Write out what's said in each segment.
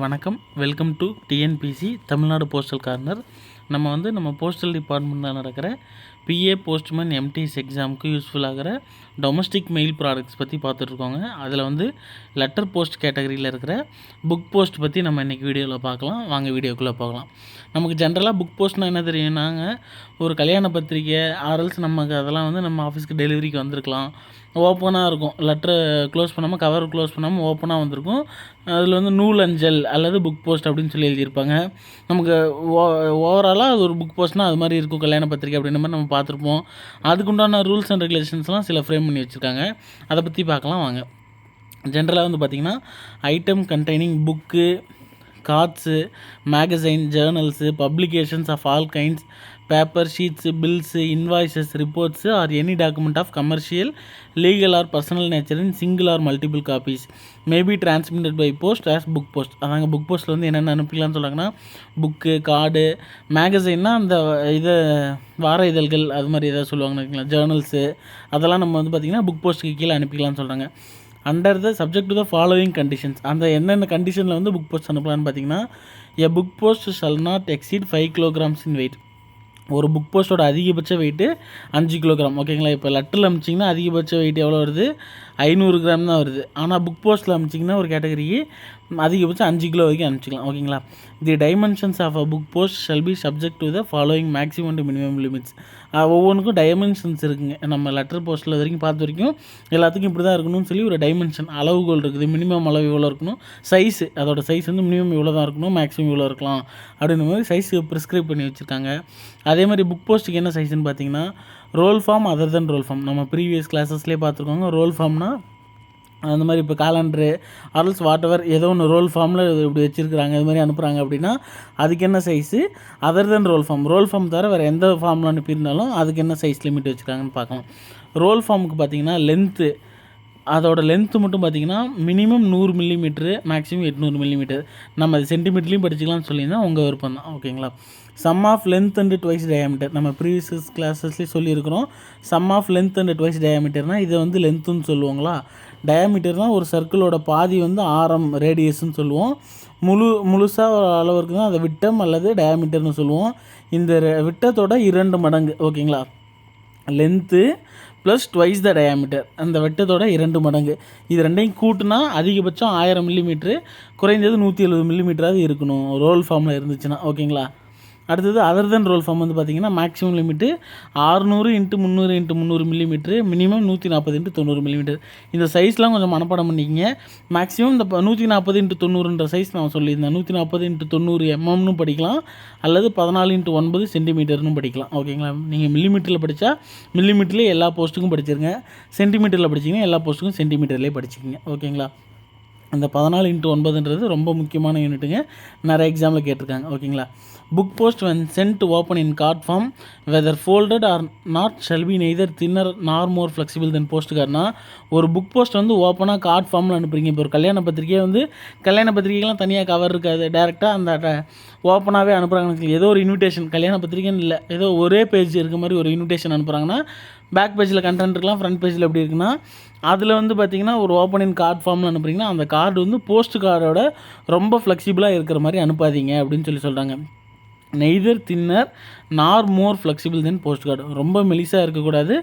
வணக்கம், welcome to TNPSC Tamil Nadu postal corner. நம்ம postal டிபார்ட்மெண்ட்டில் நடக்கிற பிஏ போஸ்ட்மேன் எம்டிஎஸ் எக்ஸாமுக்கு யூஸ்ஃபுல் ஆகிற டொமஸ்டிக் மெயில் ப்ராடக்ட்ஸ் பற்றி பார்த்துட்ருக்கோங்க. அதில் லெட்டர் போஸ்ட் கேட்டகரியில் இருக்கிற புக் போஸ்ட் பற்றி நம்ம இன்றைக்கி வீடியோவில் பார்க்கலாம். வாங்க வீடியோக்குள்ளே போகலாம். நமக்கு ஜென்ரலாக புக் போஸ்ட்னால் என்ன தெரியும்னாங்க, ஒரு கல்யாண பத்திரிக்கை ஆர்எல்ஸ் நமக்கு அதெல்லாம் நம்ம ஆஃபீஸ்க்கு டெலிவரிக்கு வந்திருக்கலாம். ஓப்பனாக இருக்கும், லெட்டரை க்ளோஸ் பண்ணாமல், கவர் க்ளோஸ் பண்ணாமல் ஓப்பனாக வந்திருக்கும். அதில் நூல் அஞ்சல் அல்லது புக் போஸ்ட் அப்படின்னு சொல்லி எழுதியிருப்பாங்க. நமக்கு ஓவராலாக அது ஒரு புக் போஸ்ட்னால் அது மாதிரி இருக்கும் கல்யாண பத்திரிக்கை அப்படின்ற மாதிரி நம்ம பார்த்துருப்போம். அதுக்குண்டான ரூல்ஸ் அண்ட் ரெகுலேஷன்ஸ்லாம் சில ஃப்ரேம் பண்ணி வச்சுருக்காங்க. அதை பற்றி பார்க்கலாம் வாங்க. ஜென்ரலாக பார்த்திங்கன்னா, item containing book, cards, magazine, journals, publications of all kinds, paper, sheets, bills, invoices, reports or any document of commercial, legal or personal nature in single or multiple copies may be transmitted by post as book post. அதாங்க book போஸ்ட்டில் என்னென்ன அனுப்பிக்கலாம்னு சொல்கிறாங்கன்னா, book, card, மேகசைன்னா அந்த வார இதழ்கள் அது மாதிரி எதாவது சொல்லுவாங்கன்னு வைக்கலாம், ஜேர்னல்ஸு, அதெல்லாம் நம்ம பார்த்திங்கன்னா புக் போஸ்ட்டுக்கு கீழே அனுப்பிக்கலாம்னு சொல்கிறாங்க. Under the subject to the following conditions. அந்த என்னென்ன கண்டிஷனில் புக் போஸ்ட் அனுப்பலான்னு பார்த்தீங்கன்னா, a book post shall not exceed 5 kilograms in weight. ஒரு புக் போஸ்ட்டோட அதிகபட்ச வெயிட்டு 5 கிலோகிராம். ஓகேங்களா. இப்போ லெட்டரில் அனுப்பிச்சிங்கன்னா அதிகபட்ச வெயிட் எவ்வளோ வருது? 500 கிராம் தான் வருது. ஆனால் புக் போஸ்ட்டில் அனுப்பிச்சிங்கன்னா ஒரு கேட்டகரிக்கு அதிகபட்சம் 5 கிலோ வரைக்கும் அனுப்பிச்சிக்கலாம். ஓகேங்களா. The dimensions of a book post shall be subject to the following maximum and minimum limits. ஒவ்வொன்றுக்கும் டைமென்ஷன்ஸ் இருக்குங்க. நம்ம லெட்டர் போஸ்ட்டில் வரைக்கும் பார்த்த வரைக்கும் எல்லாத்துக்கும் இப்படி தான் இருக்கணும்னு சொல்லி ஒரு டைமென்ஷன் அளவுகோல் இருக்குது. மினிமம் அளவு இவ்வளோ இருக்கணும், சைஸு அதோட சைஸ் மினிமம் இவ்வளோ தான் இருக்கணும், மேக்ஸிமம் இவ்வளோ இருக்கலாம் அப்படின்ற மாதிரி சைஸ் ப்ரிஸ்கிரைப் பண்ணி வச்சுருக்காங்க. அதே மாதிரி புக் போஸ்ட்டுக்கு என்ன சைஸ்ன்னு பார்த்தீங்கன்னா, roll form other than roll form. நம்ம ப்ரீவியஸ் கிளாஸஸ்லேயே பார்த்துருக்கோங்க. ரோல் ஃபார்ம்னா அந்த மாதிரி இப்போ காலண்டரு ஆர்எல்ஸ் வாட்டவர் ஏதோ ஒன்று ரோல் ஃபார்மில் இப்படி வச்சுருக்குறாங்க, இது மாதிரி அனுப்புகிறாங்க அப்படின்னா அதுக்கு என்ன size? Other than roll form. Roll form தவிர வேறு எந்த ஃபார்மில் அனுப்பியிருந்தாலும் அதுக்கு என்ன சைஸ் லிமிட் வச்சுருக்காங்கன்னு பார்க்கலாம். ரோல் ஃபார்முக்கு பார்த்திங்கன்னா லென்த்து, அதோட லென்த்து மட்டும் பார்த்திங்கன்னா மினிமம் 100 மில்லிமீட்ரு, மேக்ஸிமம் 800 மில்லிமீட்டர். நம்ம அது சென்டிமீட்டர்லையும் படிச்சிக்கலாம்னு சொல்லியிருந்தால் உங்கள் விருப்பம் தான். ஓகேங்களா. Sum of length and twice diameter நம்ம ப்ரீவியஸ் கிளாஸஸ்லேயே சொல்லியிருக்கிறோம். Sum of length and twice டயாமீட்டர்னால் இது லென்த்துன்னு சொல்லுவாங்களா. டயாமீட்டர்னால் ஒரு சர்க்கிளோட பாதி ஆரம், ரேடியஸ்ன்னு சொல்லுவோம். முழுசாக அளவுக்கு தான் அதை விட்டம் அல்லது டயாமீட்டர்னு சொல்லுவோம். இந்த விட்டத்தோட 2 மடங்கு. ஓகேங்களா. லென்த்து ப்ளஸ் ட்வைஸ் த டயாமீட்டர், அந்த வெட்டத்தோட 2 மடங்கு. இது ரெண்டையும் கூட்டினா அதிகபட்சம் 1000 மில்லிமீட்ரு, குறைந்தது 170 மில்லிமீட்டராவது இருக்கணும் ரோல் ஃபார்மில் இருந்துச்சுன்னா. ஓகேங்களா. அடுத்தது அதர் தென் ரோல் ஃபார்ம் பார்த்திங்கன்னா maximum limit 600 × 300 × 300 millimetre, minimum 140 × 90 millimetre. இந்த சைஸ்லாம் கொஞ்சம் மனப்பாடம் பண்ணிக்கிங்க. மேக்ஸிமம் இந்த 140 × 90ன்ற சைஸ் நான் சொல்லியிருந்தேன். 140 × 90 எம்எம்னு படிக்கலாம், அல்லது 14 × 9 சென்டிமீட்டர்னு படிக்கலாம். ஓகேங்களா. நீங்கள் மில்லிமீட்டரில் படித்தா மில்லிமீட்டர்லேயே எல்லா போஸ்ட்டுக்கும் படிச்சிருங்க, சென்டிமீட்டரில் படிச்சிங்கன்னா எல்லா போஸ்ட்டுக்கும் சென்டிமீட்டர்லேயே படிச்சிக்கிங்க. ஓகேங்களா. அந்த 14 × 9ன்றது ரொம்ப முக்கியமான யூனிட்டுங்க, நிறைய எக்ஸாமில் கேட்டிருக்காங்க. ஓகேங்களா. Book post when sent to open in card form whether folded or not shall be neither thinner nor more flexible than post cardனா, ஒரு புக் போஸ்ட் ஓப்பனாக கார்ட் ஃபார்மில் அனுப்புறீங்க. இப்போ ஒரு கல்யாண பத்திரிக்கையே கல்யாண பத்திரிக்கைலாம் தனியாக கவர் இருக்காது, டேரெக்டாக அந்த ஓப்பனாகவே அனுப்புகிறாங்க. ஏதோ ஒரு இன்விடேஷன், கல்யாண பத்திரிக்கைன்னு இல்லை, ஏதோ ஒரே பேஜ் இருக்க மாதிரி ஒரு இன்விடேஷன் அனுப்புகிறாங்கன்னா பேக் பேஜில் கண்டென்ட் இருக்கலாம், ஃப்ரண்ட் பேஜில் எப்படி இருக்குன்னா அதில் பார்த்திங்கன்னா ஒரு ஓப்பனிங் கார்ட் ஃபார்மில் அனுப்புறீங்கன்னா அந்த கார்டு போஸ்ட் கார்டோட ரொம்ப ஃப்ளெக்சிபிளாக இருக்கிற மாதிரி அனுப்பாதீங்க அப்படின்னு சொல்கிறாங்க. நெய்தர் தின்னர் நார் மோர் ஃப்ளெக்சிபிள் தென் போஸ்ட் கார்டு. ரொம்ப மெலிசாக இருக்கக்கூடாது,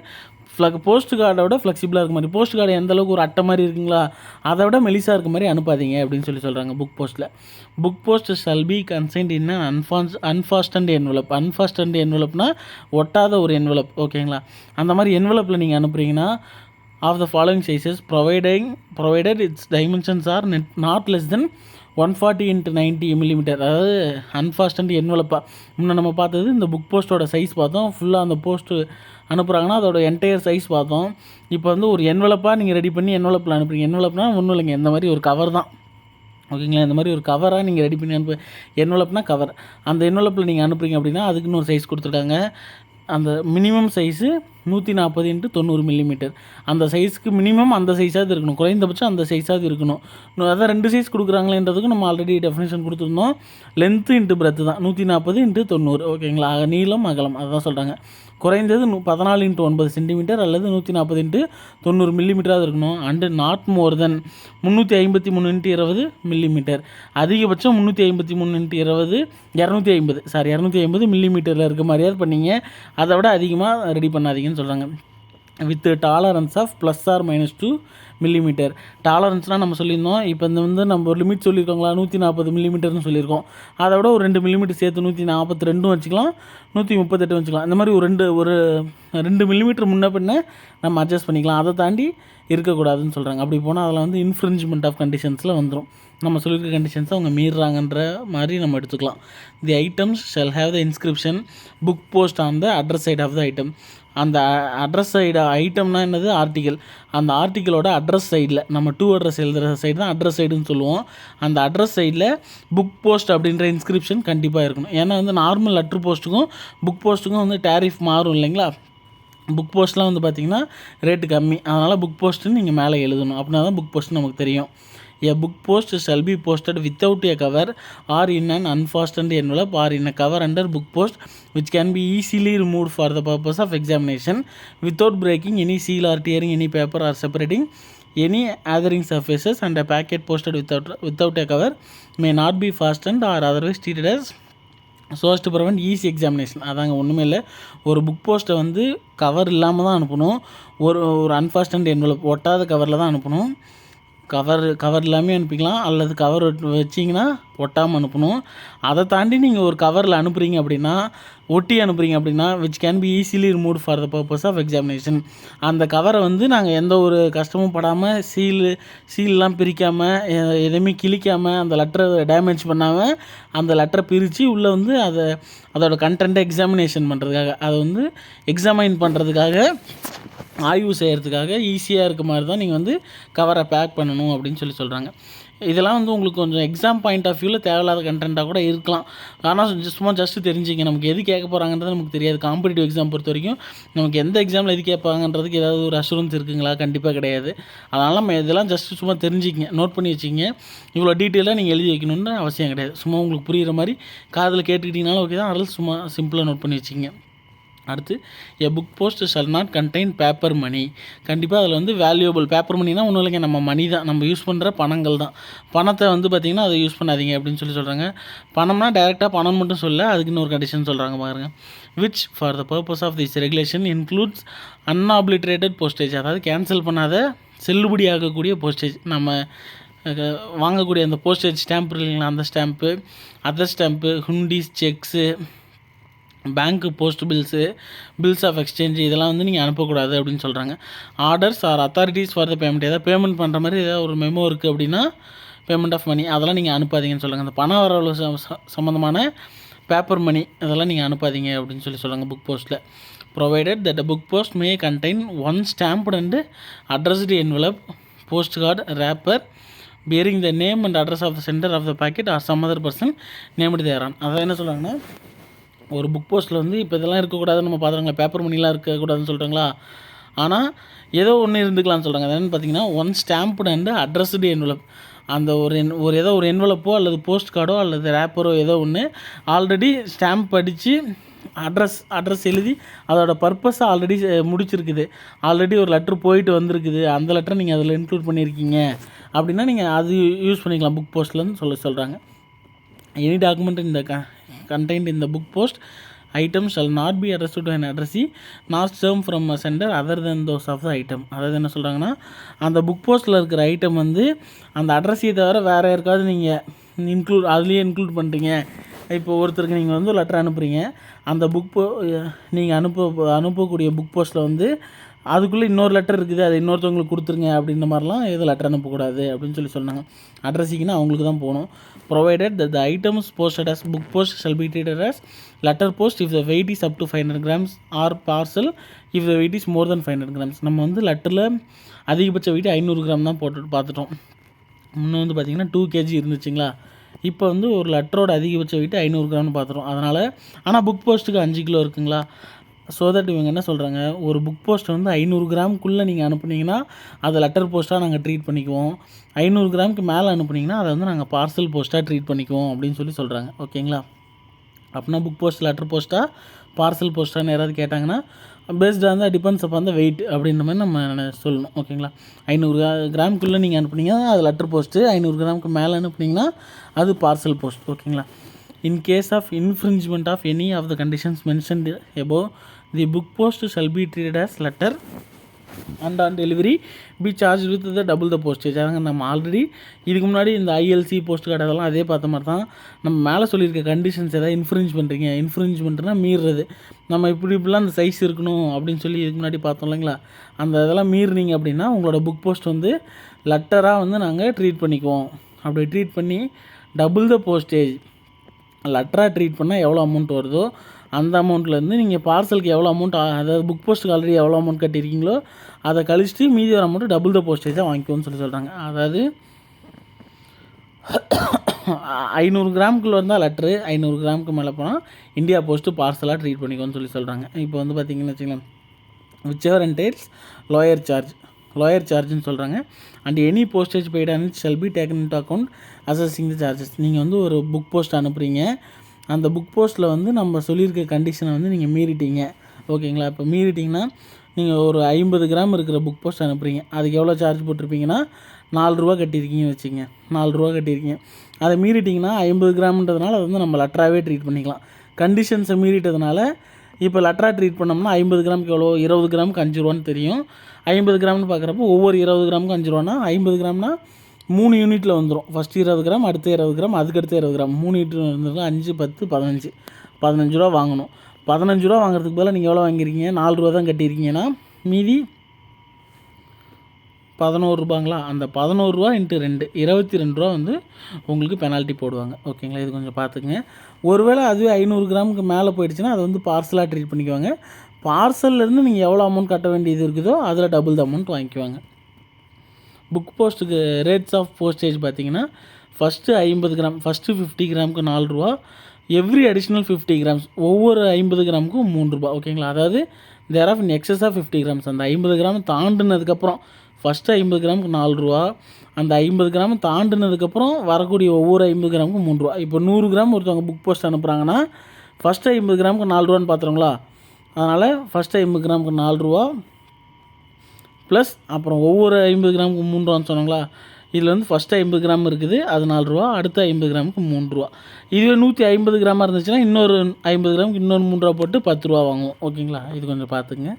போஸ்ட் கார்டோட ஃப்ளெக்சிபிளாக இருக்க மாதிரி. போஸ்ட் கார்டு எந்த அளவுக்கு ஒரு அட்டை மாதிரி இருக்குங்களா, அதை விட மெலிசாக இருக்க மாதிரி அனுப்பாதீங்க அப்படின்னு சொல்கிறாங்க புக் போஸ்ட்டில். Book post shall be consigned in unfastened envelope. Unfastened என்வலப்னா ஒட்டாத ஒரு என்வலப். ஓகேங்களா. அந்த மாதிரி என்வலப்பில் நீங்கள் அனுப்புகிறீங்கன்னா of the following sizes provided its dimensions are not less than 140 × 90 millimetre. அதாவது அன்ஃபாஸ்டன்ட் என்வலப்பாக முன்னே நம்ம பார்த்தது இந்த புக் போஸ்ட்டோட சைஸ் பார்த்தோம். ஃபுல்லாக அந்த போஸ்ட்டு அனுப்புகிறாங்கன்னா அதோட என்டையர் சைஸ் பார்த்தோம். இப்போ ஒரு என்வலப்பாக நீங்கள் ரெடி பண்ணி என்வலப்பில் அனுப்புறீங்க. என்வலப்னா ஒன்றும் இல்லைங்க, இந்த மாதிரி ஒரு கவர் தான். ஓகேங்களா. இந்த மாதிரி ஒரு கவராக நீங்கள் ரெடி பண்ணி என்வலப்னா கவர். அந்த என்வலப்பில் நீங்கள் அனுப்புறீங்க அப்படின்னா அதுக்குன்னு ஒரு சைஸ் கொடுத்துருக்காங்க. அந்த மினிமம் சைஸு 140 × 90 மில்லிமீட்டர். அந்த சைஸ்க்கு மினிமம் அந்த சைஸாவது இருக்கணும், குறைந்தபட்சம் அந்த சைஸாவது இருக்கணும். அதான் 2 சைஸ் கொடுக்குறாங்களேன்றதுக்கு நம்ம ஆல்ரெடி டெஃபினேஷன் கொடுத்துருந்தோம். லென்த்து இன்ட்டு பிரெத்து தான் 140 × 90. ஓகேங்களா? நீளம் அகலம் அதுதான் சொல்கிறாங்க. குறைந்தது 14 × 9 சென்டிமீட்டர் அல்லது 140 × 90 மில்லிமீட்டராக இருக்கணும். And not more then 353 × 20 millimetre. அதிகபட்சம் 353 × 20 250 மில்லிமீட்டரில் இருக்க மாதிரியாவது பண்ணிங்க. அதை விட அதிகமாக ரெடி பண்ணாதீங்கன்னு சொல்கிறாங்க. With tolerance of +or-2 millimetre. டாலரன்ஸ்னால் நம்ம சொல்லியிருந்தோம். இப்போ இந்த வந்து நம்ம ஒரு லிமிட் சொல்லியிருக்கோங்களா, 140 மில்லிமீட்டர்னு சொல்லியிருக்கோம். அதை விட ஒரு 2 மில்லிமீட்டர் சேர்த்து 142 வச்சுக்கலாம், 138 வச்சுக்கலாம். இந்த மாதிரி ஒரு 2 மில்லிமீட்டர் முன்ன பின்ன நம்ம அட்ஜஸ்ட் பண்ணிக்கலாம். அதை தாண்டி இருக்கக்கூடாதுன்னு சொல்கிறாங்க. அப்படி போனால் அதில் வந்து இன்ஃப்ரிஞ்ச்மெண்ட் ஆஃப் கண்டிஷன்ஸில் வந்துடும். நம்ம சொல்லியிருக்க கண்டிஷன்ஸை அவங்க மீறுறாங்கன்ற மாதிரி நம்ம எடுத்துக்கலாம். The items shall have the inscription book post on the address side of the item. அந்த அட்ரஸ் சைடு ஐட்டம்னா என்னது, ஆர்டிக்கல். அந்த ஆர்டிக்கலோட அட்ரஸ் சைடில் நம்ம அட்ரஸ் எழுதுகிற சைடு தான் அட்ரஸ் சைடுன்னு சொல்லுவோம். அந்த அட்ரஸ் சைடில் புக் போஸ்ட் அப்படின்ற இன்ஸ்கிரிப்ஷன் கண்டிப்பாக இருக்கணும். ஏன்னா வந்து நார்மல் லெட்ரு போஸ்ட்டுக்கும் புக் போஸ்ட்டுக்கும் வந்து டேரிஃப் மாறும் இல்லைங்களா. புக் போஸ்ட்லாம் வந்து பார்த்திங்கன்னா ரேட்டு கம்மி. அதனால் புக் போஸ்ட்டுன்னு நீங்கள் மேலே எழுதணும். அப்படின்னா தான் புக் போஸ்ட்டு நமக்கு தெரியும். A book post shall be posted without a cover or in an unfastened envelope or in a cover under book post which can be easily removed for the purpose of examination without breaking any seal or tearing any paper or separating any adhering surfaces, and a packet posted without a cover may not be fastened or otherwise treated as so as to prevent easy examination. அதாங்க, ஒன்றுமே இல்லை. ஒரு book போஸ்ட்டை வந்து cover இல்லாமல் தான் அனுப்பணும். ஒரு அன்ஃபாஸ்டன்ட் என்வலப் ஒட்டாத கவரில் தான் அனுப்பணும். கவர் இல்லாமல் அனுப்பிக்கலாம், அல்லது கவர் வச்சிங்கன்னா ஒட்டாமல் அனுப்பணும். அதை தாண்டி நீங்கள் ஒரு கவரில் அனுப்புகிறீங்க அப்படின்னா, ஒட்டி அனுப்புகிறீங்க அப்படின்னா which can be easily remove for the purpose of examination. அந்த கவரை வந்து நாங்கள் எந்த ஒரு கஷ்டமும் படாமல் சீல்லாம் பிரிக்காமல் எதுவுமே கிழிக்காமல் அந்த லெட்டரை டேமேஜ் பண்ணாமல் அந்த லெட்டரை பிரித்து உள்ளே வந்து அதோட கண்டென்ட்டை எக்ஸாமினேஷன் பண்ணுறதுக்காக, அதை வந்து எக்ஸாமைன் பண்ணுறதுக்காக, ஆய்வு செய்கிறதுக்காக ஈஸியாக இருக்க மாதிரி தான் நீங்கள் வந்து கவரை பேக் பண்ணணும் அப்படின்னு சொல்கிறாங்க. இதெல்லாம் வந்து உங்களுக்கு கொஞ்சம் எக்ஸாம் பாயிண்ட் ஆஃப் வியூவில் தேவையில்லாத கண்டென்ட்டாக கூட இருக்கலாம். ஆனால் சும்மா ஜஸ்ட்டு தெரிஞ்சுங்க, நமக்கு எது கேட்க போகிறாங்கன்றது நமக்கு தெரியாது. காம்படிட்டிவ் எக்ஸாம் பொறுத்த வரைக்கும் நமக்கு எந்த எக்ஸாமில் எது கேட்பாங்கன்றதுக்கு ஏதாவது ஒரு அஷூரன்ஸ் இருக்குங்களா? கண்டிப்பாக கிடையாது. அதனால் நம்ம இதெல்லாம் ஜஸ்ட்டு சும்மா தெரிஞ்சுக்கிங்க, நோட் பண்ணி வச்சுக்கிங்க. இவ்வளோ டீட்டெயிலாக நீங்கள் எழுதி வைக்கணுன்னு அவசியம் கிடையாது. சும்மா உங்களுக்கு புரிகிற மாதிரி காதில் கேட்டுக்கிட்டிங்கனாலும் ஓகே தான். அதில் சும்மா சிம்பிளாக நோட் பண்ணி வச்சுக்கிங்க. அடுத்து, a book post shall not contain paper money. கண்டிப்பாக அதில் வந்து வேல்யூபிள் பேப்பர் மணினா ஒன்றும் இல்லைங்க, நம்ம மணி தான், நம்ம யூஸ் பண்ணுற பணங்கள் தான். பணத்தை வந்து பார்த்திங்கன்னா அதை யூஸ் பண்ணாதீங்க அப்படின்னு சொல்கிறாங்க. பணம்னா டைரெக்டாக பணம் மட்டும் சொல்ல, அதுக்கு இன்னொரு கண்டிஷன் சொல்கிறாங்க பாருங்கள். Which for the purpose of this regulation includes unobliterated postage. அதாவது கேன்சல் பண்ணாத செல்லுபடி ஆகக்கூடிய போஸ்டேஜ். நம்ம வாங்கக்கூடிய அந்த போஸ்டேஜ் ஸ்டாம்ப் இல்லைங்களா, அந்த stamp, other stamp, hundis, cheques, bank post bills of exchange, இதெல்லாம் வந்து நீங்கள் அனுப்பக்கூடாது அப்படின்னு சொல்கிறாங்க. Orders are authorities for the payment. ஏதாவது பேமெண்ட் பண்ணுற மாதிரி ஏதாவது ஒரு மெமோ இருக்குது அப்படின்னா, பேமெண்ட் ஆஃப் மணி, அதெல்லாம் நீங்கள் அனுப்பாதீங்கன்னு சொல்லுங்கள். அந்த பண வரவு சம்மந்தமான பேப்பர் மணி அதெல்லாம் நீங்கள் அனுப்பாதீங்க அப்படின்னு சொல்கிறாங்க புக் போஸ்ட்டில். Provided that the book post May contain one stamped and addressed envelope, post card, rapper bearing the name and address of the sender of the packet or some other person named thereon. அதான் என்ன சொல்கிறாங்கன்னா, ஒரு book போஸ்ட்டில் வந்து இப்போ இதெல்லாம் இருக்கக்கூடாதுன்னு நம்ம பார்த்துறாங்களா, பேப்பர் மணிலாம் இருக்கக்கூடாதுன்னு சொல்கிறாங்களா. ஆனால் ஏதோ ஒன்று இருந்துக்கலாம்னு சொல்கிறாங்க. அது என்னென்னு பார்த்தீங்கன்னா, one stamped and addressed envelope. அந்த ஏதோ ஒரு என்வலப்போ அல்லது போஸ்ட் கார்டோ அல்லது ரேப்பரோ ஏதோ ஒன்று ஆல்ரெடி ஸ்டாம்ப் அடித்து அட்ரஸ் எழுதி அதோட பர்பஸை ஆல்ரெடி முடிச்சிருக்குது. ஆல்ரெடி ஒரு லெட்ரு போயிட்டு வந்திருக்குது, அந்த லெட்டரை நீங்கள் அதில் இன்க்ளூட் பண்ணியிருக்கீங்க அப்படின்னா நீங்கள் அது யூஸ் பண்ணிக்கலாம் புக் போஸ்ட்லேருந்து சொல்கிறாங்க. எனி டாக்குமெண்ட் இந்த contained in the book post item shall not be addressed to an addressee nor served from a sender other than those of the item. அதாவது என்ன சொல்கிறாங்கன்னா, அந்த புக் போஸ்ட்டில் இருக்கிற ஐட்டம் வந்து அந்த அட்ரஸையை தவிர வேறு யாருக்காவது நீங்கள் அதுலேயே இன்க்ளூட் பண்ணுறீங்க. இப்போ ஒருத்தருக்கு நீங்கள் வந்து லெட்டர் அனுப்புகிறீங்க, அந்த நீங்கள் அனுப்பக்கூடிய புக் போஸ்ட்டில் வந்து அதுக்குள்ளே இன்னொரு லெட்டர் இருக்குது, அது இன்னொருத்தவங்களுக்கு கொடுத்துருங்க அப்படின்ற மாதிரிலாம் எதுவும் லெட்டர் அனுப்பக்கூடாது அப்படின்னு சொன்னாங்க. அட்ரஸிக்குன்னா அவங்களுக்கு தான் போகணும். Provided that the items posted as book post shall be treated as letter post if the weight is up to 500 grams or parcel if the weight is more than 500 grams. நம்ம வந்து லெட்டரில் அதிகபட்ச வெயிட் 500 கிராம் தான் போட்டு பார்த்துட்டோம். முன்னே வந்து பார்த்திங்கன்னா 2 kg இருந்துச்சுங்களா. இப்போ வந்து ஒரு லெட்டரோட அதிகபட்ச வெயிட் 500 கிராம்னு பார்த்துட்டோம். அதனால் ஆனால் புக் போஸ்ட்டுக்கு 5 கிலோ இருக்குங்களா. ஸோ தட் இவங்க என்ன சொல்கிறாங்க, ஒரு புக் போஸ்ட்டை வந்து 500 கிராமுக்குள்ளே நீங்கள் அனுப்புனீங்கன்னா அதை லெட்டர் போஸ்ட்டாக நாங்கள் ட்ரீட் பண்ணிக்குவோம். 500 கிராமுக்கு மேலே அனுப்புனீங்கன்னா அதை வந்து நாங்கள் பார்சல் போஸ்ட்டாக ட்ரீட் பண்ணிக்குவோம் அப்படின்னு சொல்கிறாங்க. ஓகேங்களா? அப்படின்னா புக் போஸ்ட், லெட்டர் போஸ்ட்டாக, பார்சல் போஸ்ட்டான்னு யாராவது கேட்டாங்கன்னா பேஸ்டாக இருந்தால் டிபெண்ட்ஸ் அப்போ அந்த வெயிட் அப்படின்ற மாதிரி நம்ம சொல்லணும். ஓகேங்களா? 500 கிராமுக்குள்ளே நீங்கள் அனுப்புனீங்கன்னா அது லெட்டர் போஸ்ட்டு, 500 கிராமுக்கு மேலே அனுப்புனீங்கன்னா அது பார்சல் போஸ்ட். ஓகேங்களா? In case of infringement of any of the conditions mentioned above, the book post shall be treated as letter and on delivery be charged with the double the postage. அதாங்க நம்ம already இதுக்கு முன்னாடி இந்த ILC post card அதெல்லாம் அதே பார்த்த மாதிரி தான். நம்ம மேலே சொல்லியிருக்க கண்டிஷன்ஸ் எதாவது இன்ஃப்ரிஞ்ச் பண்ணுறீங்க, இன்ஃப்ரிஞ்ச்மெண்ட்னா மீறுறது, நம்ம இப்படிலாம் அந்த சைஸ் இருக்கணும் அப்படின்னு சொல்லி இதுக்கு முன்னாடி பார்த்தோம் இல்லைங்களா, அந்த இதெல்லாம் மீறினீங்க அப்படின்னா உங்களோட புக் போஸ்ட் வந்து லெட்டராக வந்து நாங்கள் ட்ரீட் பண்ணிக்குவோம். அப்படி ட்ரீட் பண்ணி டபுள் த போஸ்டேஜ், லெட்டராக ட்ரீட் பண்ணால் எவ்வளோ அமௌண்ட் வருதோ அந்த அமௌண்ட்லேருந்து நீங்கள் பார்சலுக்கு எவ்வளோ அமௌண்ட், அதாவது புக் போஸ்ட்டுக்கு ஆல்ரெடி எவ்வளோ அமௌண்ட் கட்டியிருக்கீங்களோ அதை கழிச்சிட்டு மீதி வர அமௌண்ட்டு டபுள் த போஸ்டேஜாக வாங்கிக்கோன்னு சொல்கிறாங்க. அதாவது 500 கிராமுக்குள்ளே இருந்தால் லெட்ரு, 500 கிராமுக்கு மேலே போனால் இந்தியா போஸ்ட்டு பார்சலாக ட்ரீட் பண்ணிக்கோன்னு சொல்கிறாங்க. இப்போ வந்து பார்த்திங்கன்னு வச்சுக்கலாம், விச் எவர் என்டைல்ஸ் லோயர் சார்ஜ்னு சொல்கிறாங்க. And any postage paid and shell be taken into account assessing the charges. நீங்கள் வந்து ஒரு புக் போஸ்ட் அனுப்புகிறீங்க, அந்த புக் போஸ்ட்டில் வந்து நம்ம சொல்லியிருக்க கண்டிஷனை வந்து நீங்கள் மீறிட்டீங்க. ஓகேங்களா? இப்போ மீறிட்டிங்கன்னா நீங்கள் ஒரு 50 கிராம் இருக்கிற புக் போஸ்ட் அனுப்புகிறீங்க, அதுக்கு எவ்வளோ சார்ஜ் போட்டிருப்பீங்கன்னா 4 ரூபா கட்டியிருக்கீங்கன்னு வச்சுங்க. 4 ரூபா கட்டியிருக்கீங்க, அதை மீறிட்டிங்கன்னா 50 கிராம்ன்றதுனால அதை வந்து நம்ம லெட்டராகவே ட்ரீட் பண்ணிக்கலாம். கண்டிஷன்ஸை மீறிட்டதுனால இப்போ லெட்டராக ட்ரீட் பண்ணோம்னா 50 கிராமுக்கு எவ்வளோ, 20 கிராமுக்கு 5 ரூபான்னு தெரியும். 50 கிராம்னு பார்க்குறப்போ ஒவ்வொரு 20 கிராமுக்கு 5 ரூபானா 50 கிராம்னா 3 யூனிட்டில் வந்துடும். ஃபஸ்ட்டு 20 கிராம், அடுத்து 20 கிராம், அதுக்கடுத்து 20 கிராம், 3 யூனிட் வந்துடும். 5, 10, 15 ரூபா வாங்கணும். 15 ரூபா வாங்குறதுக்கு பதிலாக நீங்கள் எவ்வளோ வாங்கியிருக்கீங்க, 4 ரூபா தான் கட்டியிருக்கீங்கன்னா மீதி 11 ரூபாங்களா, அந்த 11 ரூபா இன்ட்டு 2, 22 ரூபா வந்து உங்களுக்கு பெனால்ட்டி போடுவாங்க. ஓகேங்களா? இது கொஞ்சம் பார்த்துக்குங்க. ஒருவேளை அதுவே 500 கிராமுக்கு மேலே போயிடுச்சுன்னா அதை வந்து பார்சலாக ட்ரீட் பண்ணிக்குவாங்க. பார்சல்லேருந்து நீங்கள் எவ்வளோ அமௌண்ட் கட்ட வேண்டியது இருக்குதோ அதில் டபுள் த அமௌண்ட் வாங்கிக்குவாங்க. புக் போஸ்ட்டுக்கு ரேட்ஸ் ஆஃப் போஸ்டேஜ் பார்த்தீங்கன்னா ஃபஸ்ட்டு 50 கிராம், ஃபஸ்ட்டு 50 கிராமுக்கு 4 ரூபா, எவ்ரி அடிஷ்னல் 50 கிராம்ஸ், ஒவ்வொரு 50 கிராமுக்கும் 3 ரூபா. ஓகேங்களா? அதாவது thereof in excess of 50 grams, அந்த 50 கிராம் தாண்டினதுக்கப்புறம் ஃபஸ்ட்டு 50 கிராமுக்கு 4 ரூபா, அந்த 50 கிராம் தாண்டினதுக்கப்புறம் வரக்கூடிய ஒவ்வொரு 50 கிராமுக்கும் 3 ரூபா. இப்போ 100 கிராம் ஒருத்தவங்க புக் போஸ்ட் அனுப்புகிறாங்கன்னா ஃபஸ்ட்டு 50 கிராமுக்கு 4 ரூபான்னு பார்த்துருங்களா, அதனால் ஃபஸ்ட்டு 50 கிராமுக்கு 4 ரூபா ப்ளஸ் அப்புறம் ஒவ்வொரு 50 கிராமுக்கு 3 ரூபான்னு சொன்னாங்களா, இதில் வந்து ஃபஸ்ட்டு 50 கிராம் இருக்குது அது 4 ரூபா, அடுத்த 50 கிராமுக்கு 3 ரூபா. இதுவே 150 கிராமாக இருந்துச்சுன்னா இன்னொரு 50 கிராமுக்கு இன்னொரு 3 ரூபா போட்டு 10 ரூபா வாங்குவோம். ஓகேங்களா? இது கொஞ்சம் பார்த்துக்குங்க.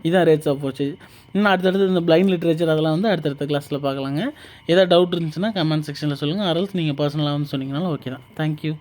இதான் ரேட்ஸ் ஆஃப் போஸ்டேஜ். இன்னும் அடுத்தடுத்து இந்த பிளைண்ட் லிட்ரேச்சர் அதெல்லாம் வந்து அடுத்தடுத்த கிளாஸில் பார்க்கலாங்க. ஏதாவது டவுட் இருந்துச்சுன்னா கமெண்ட் செக்ஷனில் சொல்லுங்கள், அரல்ஸ் நீங்கள் பர்சனலாக வந்து சொன்னீங்கனாலும் ஓகே தான். தேங்க்யூ.